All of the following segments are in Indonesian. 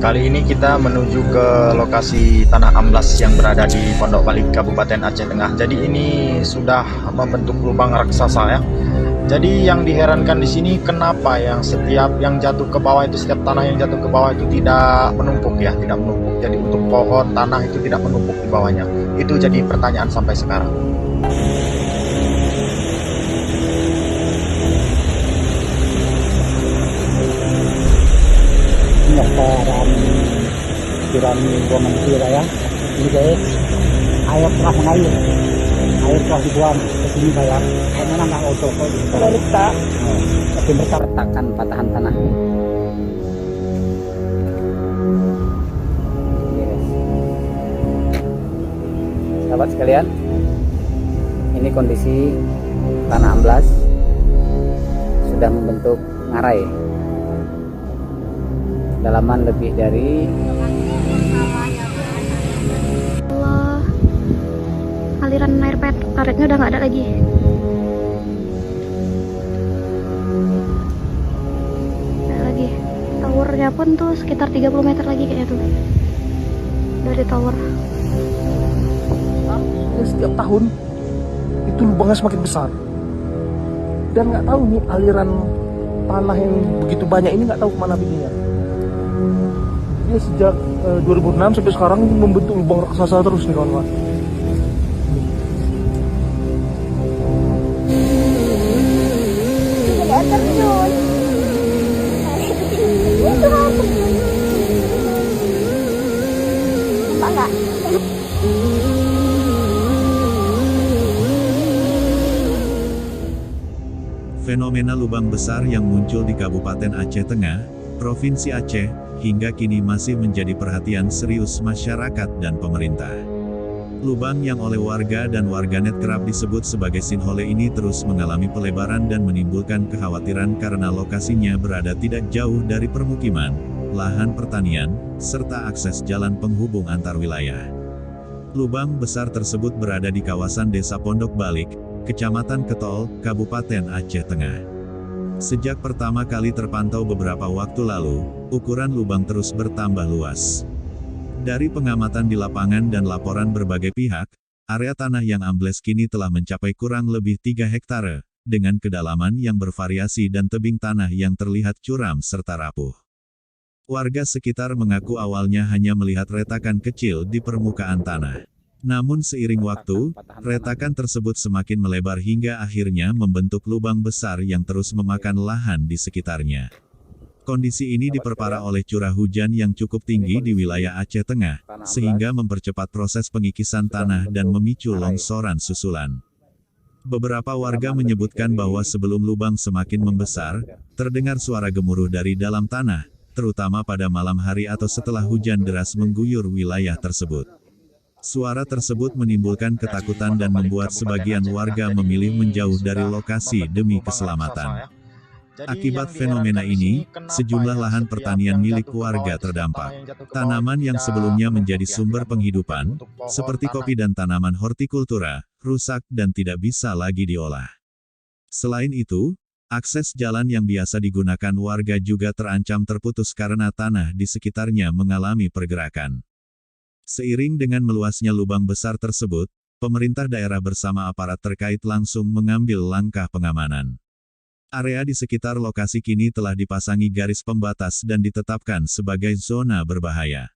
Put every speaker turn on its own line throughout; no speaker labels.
Kali ini kita menuju ke lokasi tanah amblas yang berada di Pondok Balik, Kabupaten Aceh Tengah. Jadi ini sudah membentuk lubang raksasa ya. Jadi yang diherankan di sini kenapa yang setiap yang jatuh ke bawah itu, setiap tanah yang jatuh ke bawah itu tidak menumpuk ya, tidak menumpuk. Jadi untuk pohon, tanah itu tidak menumpuk di bawahnya. Itu jadi pertanyaan sampai sekarang.
Pendaftaran kirani buangan kira ya. Ini guys, air telah mengalir, air telah dibuang ke sini saya. Karena nggak auto kok. Retak. Tapi mereka retakan patahan tanah. Yes. Sahabat sekalian, ini kondisi tanah amblas sudah membentuk ngarai. Dalaman lebih dari
Allah, aliran air karetnya udah nggak ada lagi. Nggak ada lagi. Towernya pun tuh sekitar 30 meter lagi kayaknya tuh dari tower.
Setiap tahun itu lubangnya semakin besar dan nggak tahu nih aliran tanah yang begitu banyak ini nggak tahu kemana perginya. Dia sejak 2006 sampai sekarang membentuk lubang raksasa terus nih kawan-kawan.
Fenomena lubang besar yang muncul di Kabupaten Aceh Tengah, Provinsi Aceh, hingga kini masih menjadi perhatian serius masyarakat dan pemerintah. Lubang yang oleh warga dan warganet kerap disebut sebagai sinkhole ini terus mengalami pelebaran dan menimbulkan kekhawatiran karena lokasinya berada tidak jauh dari permukiman, lahan pertanian, serta akses jalan penghubung antar wilayah. Lubang besar tersebut berada di kawasan Desa Pondok Balik, Kecamatan Ketol, Kabupaten Aceh Tengah. Sejak pertama kali terpantau beberapa waktu lalu, ukuran lubang terus bertambah luas. Dari pengamatan di lapangan dan laporan berbagai pihak, area tanah yang ambles kini telah mencapai kurang lebih 3 hektare, dengan kedalaman yang bervariasi dan tebing tanah yang terlihat curam serta rapuh. Warga sekitar mengaku awalnya hanya melihat retakan kecil di permukaan tanah. Namun seiring waktu, retakan tersebut semakin melebar hingga akhirnya membentuk lubang besar yang terus memakan lahan di sekitarnya. Kondisi ini diperparah oleh curah hujan yang cukup tinggi di wilayah Aceh Tengah, sehingga mempercepat proses pengikisan tanah dan memicu longsoran susulan. Beberapa warga menyebutkan bahwa sebelum lubang semakin membesar, terdengar suara gemuruh dari dalam tanah, terutama pada malam hari atau setelah hujan deras mengguyur wilayah tersebut. Suara tersebut menimbulkan ketakutan dan membuat sebagian warga memilih menjauh dari lokasi demi keselamatan. Akibat fenomena ini, sejumlah lahan pertanian milik warga terdampak. Tanaman yang sebelumnya menjadi sumber penghidupan, seperti kopi dan tanaman hortikultura, rusak dan tidak bisa lagi diolah. Selain itu, akses jalan yang biasa digunakan warga juga terancam terputus karena tanah di sekitarnya mengalami pergerakan. Seiring dengan meluasnya lubang besar tersebut, pemerintah daerah bersama aparat terkait langsung mengambil langkah pengamanan. Area di sekitar lokasi kini telah dipasangi garis pembatas dan ditetapkan sebagai zona berbahaya.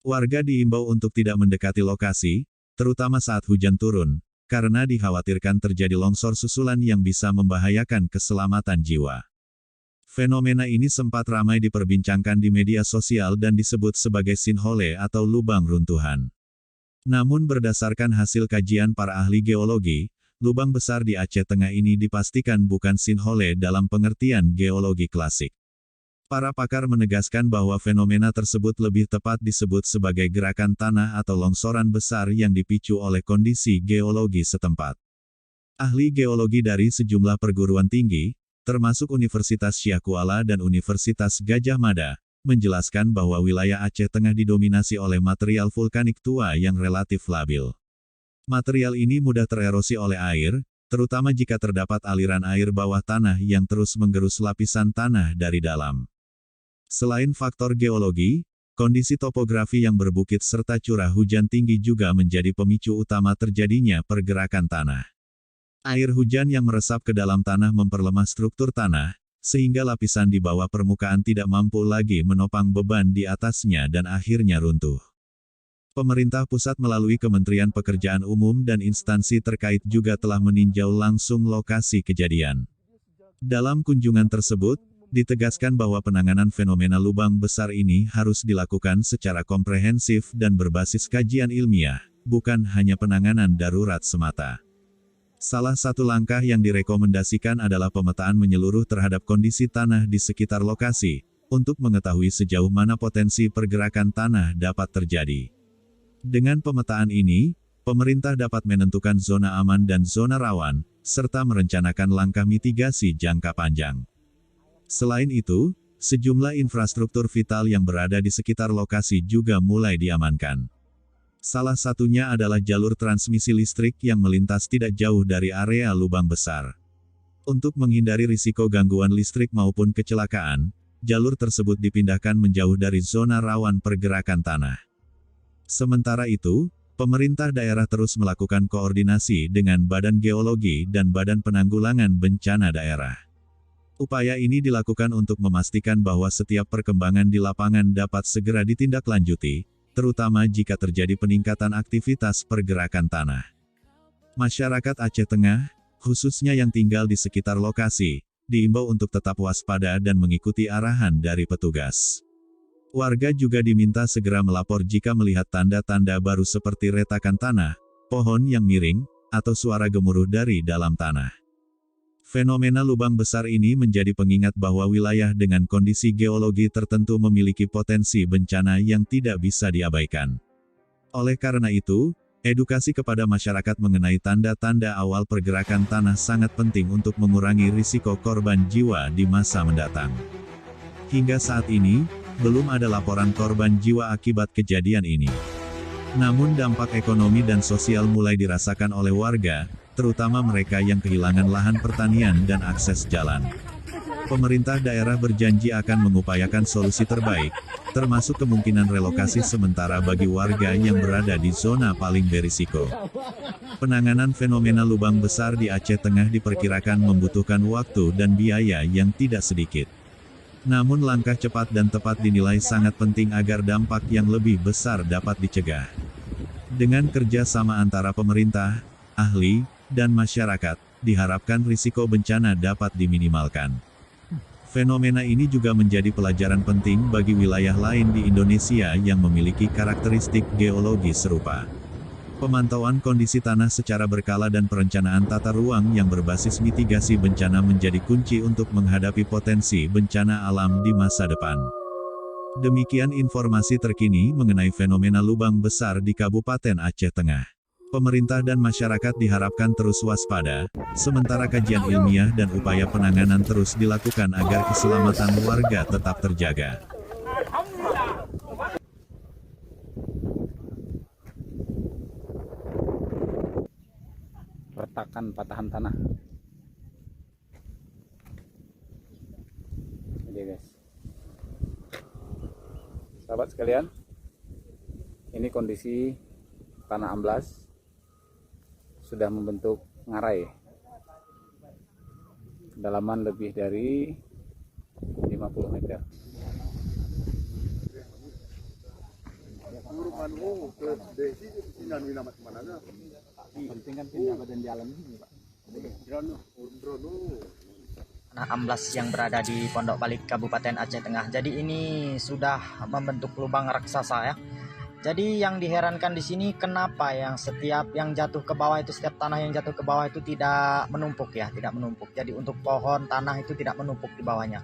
Warga diimbau untuk tidak mendekati lokasi, terutama saat hujan turun, karena dikhawatirkan terjadi longsor susulan yang bisa membahayakan keselamatan jiwa. Fenomena ini sempat ramai diperbincangkan di media sosial dan disebut sebagai sinkhole atau lubang runtuhan. Namun berdasarkan hasil kajian para ahli geologi, lubang besar di Aceh Tengah ini dipastikan bukan sinkhole dalam pengertian geologi klasik. Para pakar menegaskan bahwa fenomena tersebut lebih tepat disebut sebagai gerakan tanah atau longsoran besar yang dipicu oleh kondisi geologi setempat. Ahli geologi dari sejumlah perguruan tinggi, termasuk Universitas Syah Kuala dan Universitas Gadjah Mada, menjelaskan bahwa wilayah Aceh Tengah didominasi oleh material vulkanik tua yang relatif labil. Material ini mudah tererosi oleh air, terutama jika terdapat aliran air bawah tanah yang terus menggerus lapisan tanah dari dalam. Selain faktor geologi, Kondisi topografi yang berbukit serta curah hujan tinggi juga menjadi pemicu utama terjadinya pergerakan tanah. Air hujan yang meresap ke dalam tanah memperlemah struktur tanah, sehingga lapisan di bawah permukaan tidak mampu lagi menopang beban di atasnya dan akhirnya runtuh. Pemerintah pusat melalui Kementerian Pekerjaan Umum dan instansi terkait juga telah meninjau langsung lokasi kejadian. Dalam kunjungan tersebut, ditegaskan bahwa penanganan fenomena lubang besar ini harus dilakukan secara komprehensif dan berbasis kajian ilmiah, bukan hanya penanganan darurat semata. Salah satu langkah yang direkomendasikan adalah pemetaan menyeluruh terhadap kondisi tanah di sekitar lokasi, untuk mengetahui sejauh mana potensi pergerakan tanah dapat terjadi. Dengan pemetaan ini, pemerintah dapat menentukan zona aman dan zona rawan, serta merencanakan langkah mitigasi jangka panjang. Selain itu, sejumlah infrastruktur vital yang berada di sekitar lokasi juga mulai diamankan. Salah satunya adalah jalur transmisi listrik yang melintas tidak jauh dari area lubang besar. Untuk menghindari risiko gangguan listrik maupun kecelakaan, jalur tersebut dipindahkan menjauh dari zona rawan pergerakan tanah. Sementara itu, pemerintah daerah terus melakukan koordinasi dengan Badan Geologi dan Badan Penanggulangan Bencana Daerah. Upaya ini dilakukan untuk memastikan bahwa setiap perkembangan di lapangan dapat segera ditindaklanjuti, terutama jika terjadi peningkatan aktivitas pergerakan tanah. Masyarakat Aceh Tengah, khususnya yang tinggal di sekitar lokasi, diimbau untuk tetap waspada dan mengikuti arahan dari petugas. Warga juga diminta segera melapor jika melihat tanda-tanda baru seperti retakan tanah, pohon yang miring, atau suara gemuruh dari dalam tanah. Fenomena lubang besar ini menjadi pengingat bahwa wilayah dengan kondisi geologi tertentu memiliki potensi bencana yang tidak bisa diabaikan. Oleh karena itu, edukasi kepada masyarakat mengenai tanda-tanda awal pergerakan tanah sangat penting untuk mengurangi risiko korban jiwa di masa mendatang. Hingga saat ini, belum ada laporan korban jiwa akibat kejadian ini. Namun dampak ekonomi dan sosial mulai dirasakan oleh warga, terutama mereka yang kehilangan lahan pertanian dan akses jalan. Pemerintah daerah berjanji akan mengupayakan solusi terbaik, termasuk kemungkinan relokasi sementara bagi warga yang berada di zona paling berisiko. Penanganan fenomena lubang besar di Aceh Tengah diperkirakan membutuhkan waktu dan biaya yang tidak sedikit. Namun langkah cepat dan tepat dinilai sangat penting agar dampak yang lebih besar dapat dicegah. Dengan kerja sama antara pemerintah, ahli, dan masyarakat, diharapkan risiko bencana dapat diminimalkan. Fenomena ini juga menjadi pelajaran penting bagi wilayah lain di Indonesia yang memiliki karakteristik geologi serupa. Pemantauan kondisi tanah secara berkala dan perencanaan tata ruang yang berbasis mitigasi bencana menjadi kunci untuk menghadapi potensi bencana alam di masa depan. Demikian informasi terkini mengenai fenomena lubang besar di Kabupaten Aceh Tengah. Pemerintah dan masyarakat diharapkan terus waspada, sementara kajian ilmiah dan upaya penanganan terus dilakukan agar keselamatan warga tetap terjaga.
Retakan patahan tanah. Ini guys, sahabat sekalian, ini kondisi tanah amblas sudah membentuk ngarai, kedalaman lebih dari 50 meter. Penting kan pindah badan jalan ini, Pak.
Tanah amblas yang berada di Pondok Balik Kabupaten Aceh Tengah. Jadi ini sudah membentuk lubang raksasa ya. Jadi yang diherankan di sini kenapa yang setiap yang jatuh ke bawah itu, setiap tanah yang jatuh ke bawah itu tidak menumpuk ya, tidak menumpuk. Jadi untuk pohon tanah itu tidak menumpuk di bawahnya.